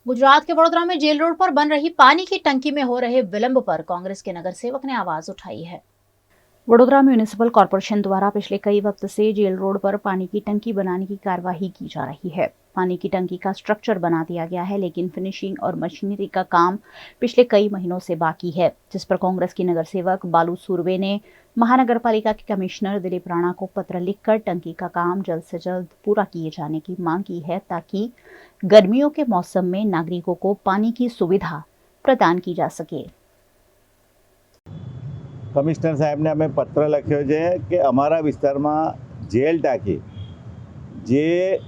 गुजरात के वडोदरा में jail road पर बन रही पानी की टंकी में हो रहे विलंब पर कांग्रेस के नगर सेवक ने आवाज उठाई है। वडोदरा म्यूनिसिपल कॉर्पोरेशन द्वारा पिछले कई वक्त से जेल रोड पर पानी की टंकी बनाने की कार्यवाही की जा रही है। पानी की टंकी का स्ट्रक्चर बना दिया गया है, लेकिन फिनिशिंग और मशीनरी का काम पिछले कई महीनों से बाकी है, जिस पर कांग्रेस की नगर सेवक बालू सुरवे ने महानगर पालिका के कमिश्नर दिलीप राणा को पत्र लिखकर टंकी का काम जल्द से जल्द पूरा किए जाने की मांग की है, ताकि गर्मियों के मौसम में नागरिकों को पानी की सुविधा प्रदान की जा सके। कमिश्नर साहेब ने अमे पत्र लख्यो छे कि अमारा विस्तार में जेल टाँकी जे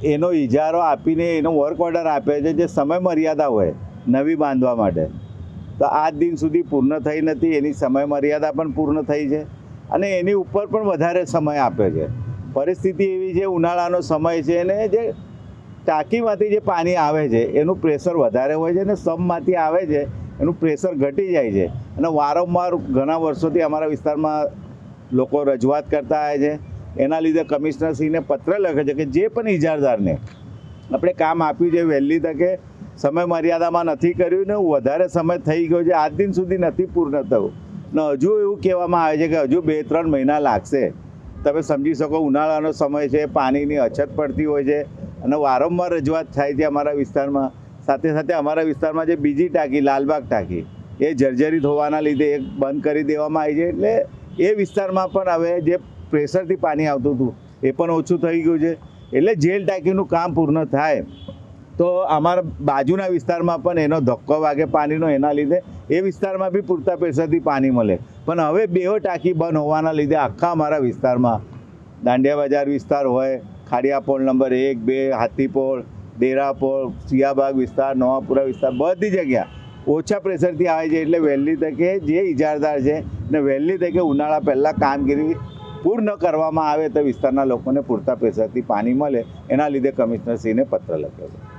एनो इजारो आपीने एनो वर्क ऑर्डर आपे छे, जे समय मर्यादा होय नवी बांधवा माटे, तो आज दिन सुधी पूर्ण थई नथी। एनी समय मर्यादा पण पूर्ण थई छे अने एनी उपर पण वधारे समय आपे छे। परिस्थिति एवी छे, उनाळानो समय छे ने जे टाँकीमांथी जे पानी आवे छे एनुं प्रेशर वधारे होय छे ने सबमांथी आवे छे एनुं प्रेशर घटी जाय छे अने वारंवार घणा वर्षोथी अमारा विस्तारमां लोको रजूआत करता आवे छे। एना लीधे कमिश्नरश्रीने पत्र लखे छे कि जे पण इजारदारने આપણે કામ આપ્યું છે વહેલી તકે સમય મર્યાદામાં નથી કર્યું ને વધારે સમય થઈ ગયો છે, આજ દિન સુધી નથી પૂર્ણ થયું ને હજુ એવું કહેવામાં આવે છે કે હજુ 2-3 મહિના લાગશે। તમે સમજી શકો ઉનાળાનો સમય છે, પાણીની અછત પડતી હોય છે અને વારંવાર રજૂઆત થાય છે અમારા વિસ્તારમાં। સાથે સાથે અમારા વિસ્તારમાં જે બીજી ટાંકી લાલબાગ ટાંકી એ જર્જરિત હોવાના લીધે એક બંધ કરી દેવામાં આવી છે, એટલે એ વિસ્તારમાં પણ હવે જે પ્રેશરથી પાણી આવતું હતું એ પણ ઓછું થઈ ગયું છે। એટલે જેલ ટાંકીનું કામ પૂર્ણ થાય તો અમારા બાજુના વિસ્તારમાં પણ એનો ધક્કો વાગે પાણીનો, એના લીધે એ વિસ્તારમાં બી પૂરતા પ્રેશરથી પાણી મળે। પણ હવે બેઓ ટાંકી બંધ હોવાના લીધે આખા અમારા વિસ્તારમાં દાંડિયા બજાર વિસ્તાર હોય, ખાડિયાપોળ નંબર 1, 2, હાથીપોળ, ડેરાપોળ, સિયાબાગ વિસ્તાર, નવાપુરા વિસ્તાર, બધી જગ્યા ઓછા પ્રેશરથી આવે છે। એટલે વહેલી તકે જે ઇજારદાર છે ને વહેલી તકે ઉનાળા પહેલાં કામગીરી પૂર્ણ કરવામાં આવે તો વિસ્તારના લોકોને પૂરતા પ્રેશરથી પાણી મળે, એના લીધે કમિશનરશ્રીને પત્ર લખ્યો છે।